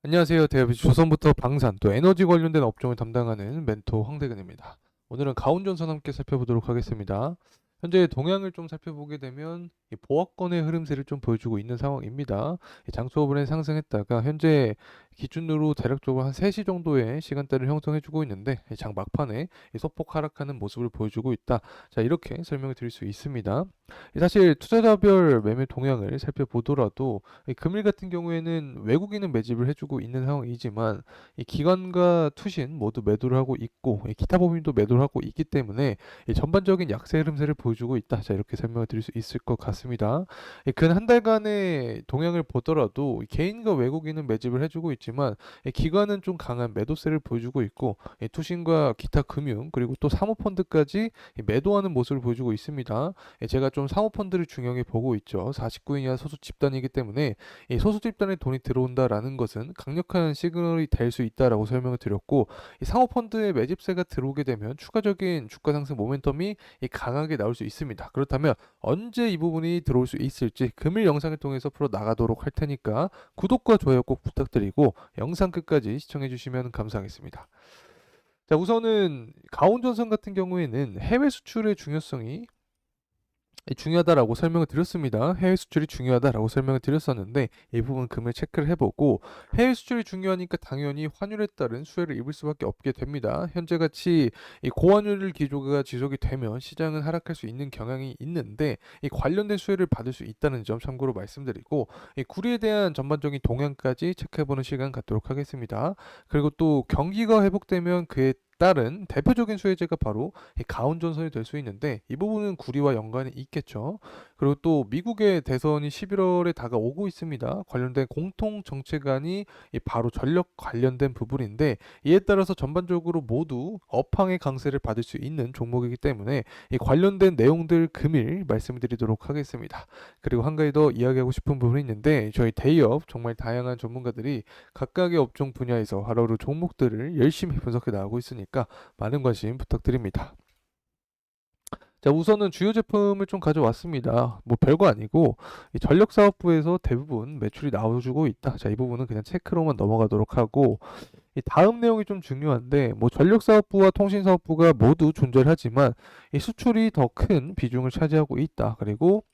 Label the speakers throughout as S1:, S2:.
S1: 안녕하세요. 대한민국 조선부터 방산 또 에너지 관련된 업종을 담당하는 멘토 황대근입니다. 오늘은 가온전선 함께 살펴보도록 하겠습니다. 현재 동향을 좀 살펴보게 되면 이 보합권의 흐름세를 좀 보여주고 있는 상황입니다. 이 장수호분에 상승했다가 현재 기준으로 대략적으로 한 3시 정도의 시간대를 형성해주고 있는데 이 장 막판에 이 소폭 하락하는 모습을 보여주고 있다. 자, 이렇게 설명을 드릴 수 있습니다. 사실 투자자별 매매 동향을 살펴보더라도 이 금일 같은 경우에는 외국인은 매집을 해주고 있는 상황이지만 이 기관과 투신 모두 매도를 하고 있고 이 기타 법인도 매도를 하고 있기 때문에 이 전반적인 약세 흐름세를 보여주고 있다. 자, 이렇게 설명을 드릴 수 있을 것 같습니다. 근 한 달간의 동향을 보더라도 이 개인과 외국인은 매집을 해주고 있지만 이 기관은 좀 강한 매도세를 보여주고 있고 이 투신과 기타 금융 그리고 또 사모펀드까지 이 매도하는 모습을 보여주고 있습니다. 제가 좀 사모펀드를 중요하게 보고 있죠. 49인 이하 소수 집단이기 때문에 이 소수 집단에 돈이 들어온다라는 것은 강력한 시그널이 될 수 있다라고 설명을 드렸고, 이 사모펀드의 매집세가 들어오게 되면 추가적인 주가 상승 모멘텀이 강하게 나올 수 있습니다. 그렇다면 언제 이 부분이 들어올 수 있을지 금일 영상을 통해서 풀어 나가도록 할 테니까 구독과 좋아요 꼭 부탁드리고 영상 끝까지 시청해 주시면 감사하겠습니다. 자, 우선은 가온전선 같은 경우에는 해외 수출의 중요성이 중요하다라고 설명을 드렸습니다. 해외 수출이 중요하다라고 설명을 드렸었는데 이 부분 금을 체크를 해보고, 해외 수출이 중요하니까 당연히 환율에 따른 수혜를 입을 수밖에 없게 됩니다. 현재같이 이 고환율 기조가 지속이 되면 시장은 하락할 수 있는 경향이 있는데 이 관련된 수혜를 받을 수 있다는 점 참고로 말씀드리고, 이 구리에 대한 전반적인 동향까지 체크해보는 시간 갖도록 하겠습니다. 그리고 또 경기가 회복되면 그에 따른 대표적인 수혜제가 바로 이 가온전선이 될 수 있는데 이 부분은 구리와 연관이 있겠죠. 그리고 또 미국의 대선이 11월에 다가오고 있습니다. 관련된 공통 정책안이 바로 전력 관련된 부분인데 이에 따라서 전반적으로 모두 업황의 강세를 받을 수 있는 종목이기 때문에 이 관련된 내용들 금일 말씀드리도록 하겠습니다. 그리고 한 가지 더 이야기하고 싶은 부분이 있는데, 저희 대기업 정말 다양한 전문가들이 각각의 업종 분야에서 하루하루 종목들을 열심히 분석해 나가고 있으니까 많은 관심 부탁드립니다. 자, 우선은 주요 제품을 좀 가져왔습니다. 뭐 별거 아니고 이 전력사업부에서 대부분 매출이 나와주고 있다. 자, 이 부분은 그냥 체크로만 넘어가도록 하고, 이 다음 내용이 좀 중요한데, 뭐 전력사업부와 통신사업부가 모두 존재하지만 이 수출이 더 큰 비중을 차지하고 있다. 그리고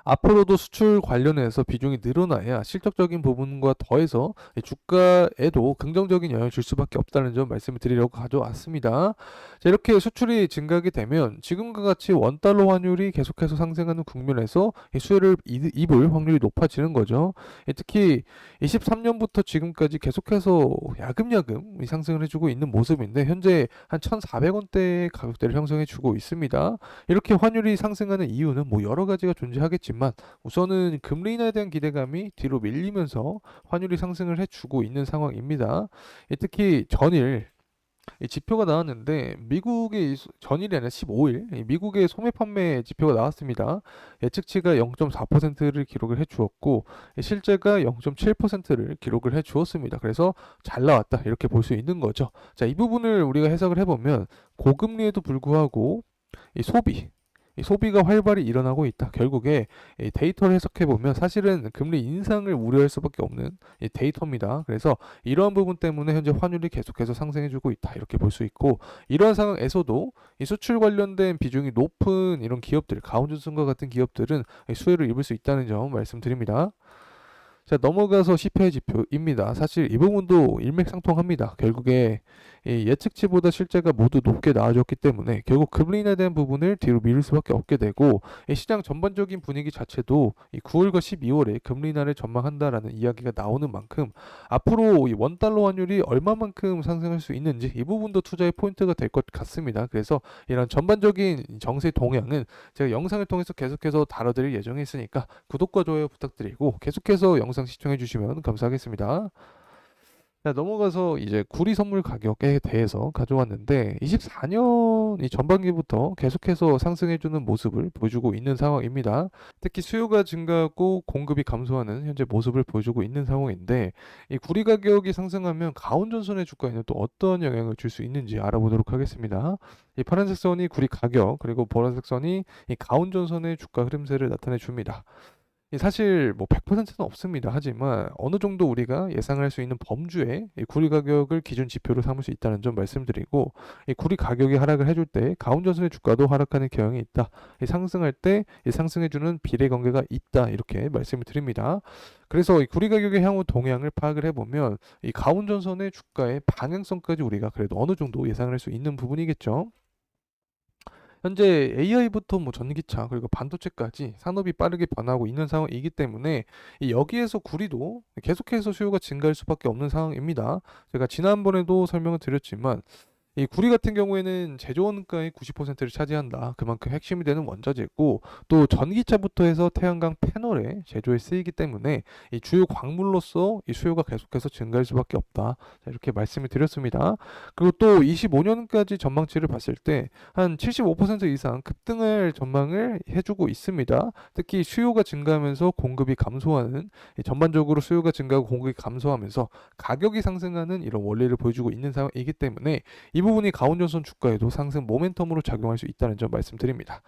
S1: 앞으로도 수출 관련해서 비중이 늘어나야 실적적인 부분과 더해서 주가에도 긍정적인 영향을 줄 수밖에 없다는 점 말씀을 드리려고 가져왔습니다. 자, 이렇게 수출이 증가하게 되면 지금과 같이 원달러 환율이 계속해서 상승하는 국면에서 이 수혜를 입을 확률이 높아지는 거죠. 특히 23년부터 지금까지 계속해서 야금야금 상승을 해주고 있는 모습인데 현재 한 1,400원대의 가격대를 형성해주고 있습니다. 이렇게 환율이 상승하는 이유는 뭐 여러 가지가 존재하겠지만 우선은 금리 인하에 대한 기대감이 뒤로 밀리면서 환율이 상승을 해주고 있는 상황입니다. 특히 전일 이 지표가 나왔는데 미국의 전일이 아니라 15일 미국의 소매 판매 지표가 나왔습니다. 예측치가 0.4%를 기록을 해주었고 실제가 0.7%를 기록을 해주었습니다. 그래서 잘 나왔다 이렇게 볼 수 있는 거죠. 자, 이 부분을 우리가 해석을 해보면 고금리에도 불구하고 이 소비가 활발히 일어나고 있다. 결국에 이 데이터를 해석해 보면 사실은 금리 인상을 우려할 수밖에 없는 이 데이터입니다. 그래서 이러한 부분 때문에 현재 환율이 계속해서 상승해주고 있다. 이렇게 볼 수 있고, 이러한 상황에서도 이 수출 관련된 비중이 높은 이런 기업들, 가온전선과 같은 기업들은 수혜를 입을 수 있다는 점 말씀드립니다. 자, 넘어가서 CPI 지표입니다. 사실 이 부분도 일맥상통합니다. 결국에 이 예측치보다 실제가 모두 높게 나와줬기 때문에 결국 금리 인하에 대한 부분을 뒤로 미룰 수밖에 없게 되고, 이 시장 전반적인 분위기 자체도 이 9월과 12월에 금리 인하를 전망한다라는 이야기가 나오는 만큼 앞으로 이 원달러 환율이 얼마만큼 상승할 수 있는지 이 부분도 투자의 포인트가 될 것 같습니다. 그래서 이런 전반적인 정세 동향은 제가 영상을 통해서 계속해서 다뤄드릴 예정에 있으니까 구독과 좋아요 부탁드리고 계속해서 영상 시청해 주시면 감사하겠습니다. 자, 넘어가서 이제 구리 선물 가격에 대해서 가져왔는데 24년 이 전반기부터 계속해서 상승해주는 모습을 보여주고 있는 상황입니다. 특히 수요가 증가하고 공급이 감소하는 현재 모습을 보여주고 있는 상황인데, 이 구리 가격이 상승하면 가온전선의 주가에는 또 어떤 영향을 줄 수 있는지 알아보도록 하겠습니다. 이 파란색 선이 구리 가격, 그리고 보라색 선이 이 가온전선의 주가 흐름세를 나타내 줍니다. 사실 뭐 100%는 없습니다. 하지만 어느 정도 우리가 예상을 할 수 있는 범주에 이 구리 가격을 기준 지표로 삼을 수 있다는 점 말씀드리고, 이 구리 가격이 하락을 해줄 때 가온전선의 주가도 하락하는 경향이 있다. 이 상승할 때 이 상승해주는 비례 관계가 있다. 이렇게 말씀을 드립니다. 그래서 이 구리 가격의 향후 동향을 파악을 해보면 이 가온전선의 주가의 방향성까지 우리가 그래도 어느 정도 예상을 할 수 있는 부분이겠죠. 현재 AI부터 뭐 전기차 그리고 반도체까지 산업이 빠르게 변하고 있는 상황이기 때문에 이 여기에서 구리도 계속해서 수요가 증가할 수밖에 없는 상황입니다. 제가 지난번에도 설명을 드렸지만 이 구리 같은 경우에는 제조 원가의 90%를 차지한다. 그만큼 핵심이 되는 원자재고, 또 전기차부터 해서 태양광 패널의 제조에 쓰이기 때문에 이 주요 광물로서 이 수요가 계속해서 증가할 수밖에 없다. 자, 이렇게 말씀을 드렸습니다. 그리고 또 25년까지 전망치를 봤을 때 한 75% 이상 급등할 전망을 해주고 있습니다. 특히 수요가 증가하면서 공급이 감소하는, 이 전반적으로 수요가 증가하고 공급이 감소하면서 가격이 상승하는 이런 원리를 보여주고 있는 상황이기 때문에 이 부분이 가온전선 주가에도 상승 모멘텀으로 작용할 수 있다는 점 말씀드립니다.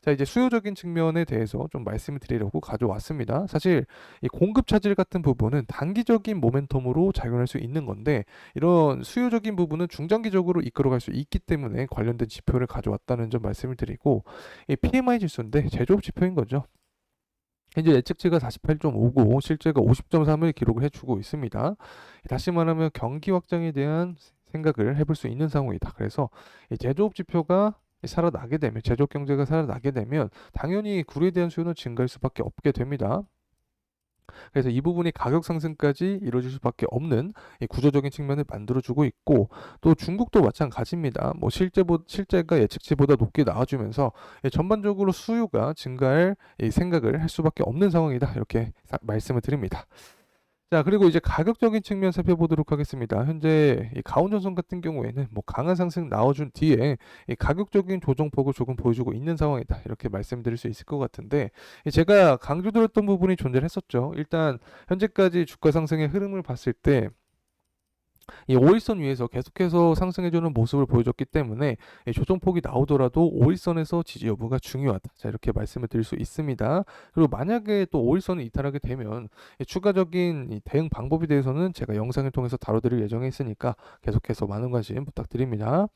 S1: 자, 이제 수요적인 측면에 대해서 좀 말씀을 드리려고 가져왔습니다. 사실 이 공급 차질 같은 부분은 단기적인 모멘텀으로 작용할 수 있는 건데, 이런 수요적인 부분은 중장기적으로 이끌어갈 수 있기 때문에 관련된 지표를 가져왔다는 점 말씀을 드리고, 이 PMI 지수인데 제조업 지표인 거죠. 현재 예측치가 48.5고 실제가 50.3을 기록을 해주고 있습니다. 다시 말하면 경기 확장에 대한 생각을 해볼 수 있는 상황이다. 그래서 이 제조업 지표가 살아나게 되면, 제조업 경제가 살아나게 되면 당연히 구리에 대한 수요는 증가할 수밖에 없게 됩니다. 그래서 이 부분이 가격 상승까지 이루어질 수밖에 없는 이 구조적인 측면을 만들어주고 있고, 또 중국도 마찬가지입니다. 뭐 실제가 예측치보다 높게 나와주면서 전반적으로 수요가 증가할 이 생각을 할 수밖에 없는 상황이다. 이렇게 말씀을 드립니다. 자, 그리고 이제 가격적인 측면 살펴보도록 하겠습니다. 현재 이 가온전선 같은 경우에는 뭐 강한 상승 나와준 뒤에 이 가격적인 조정폭을 조금 보여주고 있는 상황이다. 이렇게 말씀드릴 수 있을 것 같은데, 제가 강조드렸던 부분이 존재했었죠. 일단 현재까지 주가 상승의 흐름을 봤을 때 이 5일선 위에서 계속해서 상승해주는 모습을 보여줬기 때문에 이 조정폭이 나오더라도 5일선에서 지지 여부가 중요하다. 자, 이렇게 말씀을 드릴 수 있습니다. 그리고 만약에 또 5일선을 이탈하게 되면 이 추가적인 이 대응 방법에 대해서는 제가 영상을 통해서 다뤄드릴 예정에 있으니까 계속해서 많은 관심 부탁드립니다.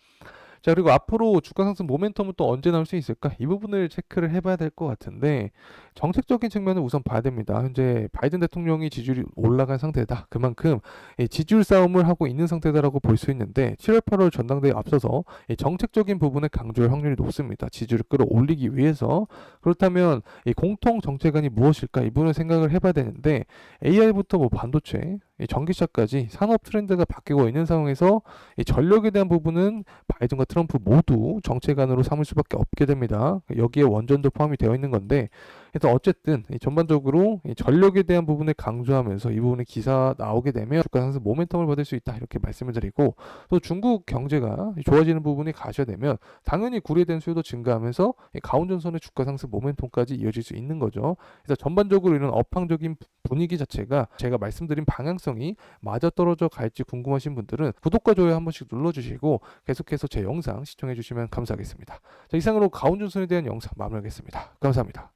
S1: 자, 그리고 앞으로 주가 상승 모멘텀은 또 언제 나올 수 있을까? 이 부분을 체크를 해봐야 될 것 같은데, 정책적인 측면을 우선 봐야 됩니다. 현재 바이든 대통령이 지지율이 올라간 상태다. 그만큼 이 지지율 싸움을 하고 있는 상태다라고 볼 수 있는데, 7월 8월 전당대회에 앞서서 이 정책적인 부분을 강조할 확률이 높습니다. 지지율을 끌어올리기 위해서. 그렇다면 이 공통 정책안이 무엇일까? 이 부분을 생각을 해봐야 되는데, AI부터 뭐 반도체, 이 전기차까지 산업 트렌드가 바뀌고 있는 상황에서 이 전력에 대한 부분은 바이든과 트럼프 모두 정책안으로 삼을 수밖에 없게 됩니다. 여기에 원전도 포함이 되어 있는 건데, 그래서 어쨌든 전반적으로 이 전력에 대한 부분을 강조하면서 이 부분에 기사 나오게 되면 주가 상승 모멘텀을 받을 수 있다. 이렇게 말씀을 드리고, 또 중국 경제가 좋아지는 부분이 가셔야 되면 당연히 구리에 대한 수요도 증가하면서 이 가온전선의 주가 상승 모멘텀까지 이어질 수 있는 거죠. 그래서 전반적으로 이런 업황적인 분위기 자체가 제가 말씀드린 방향성이 맞아떨어져 갈지 궁금하신 분들은 구독과 좋아요 한 번씩 눌러주시고 계속해서 제 영상 시청해 주시면 감사하겠습니다. 자, 이상으로 가온전선에 대한 영상 마무리하겠습니다. 감사합니다.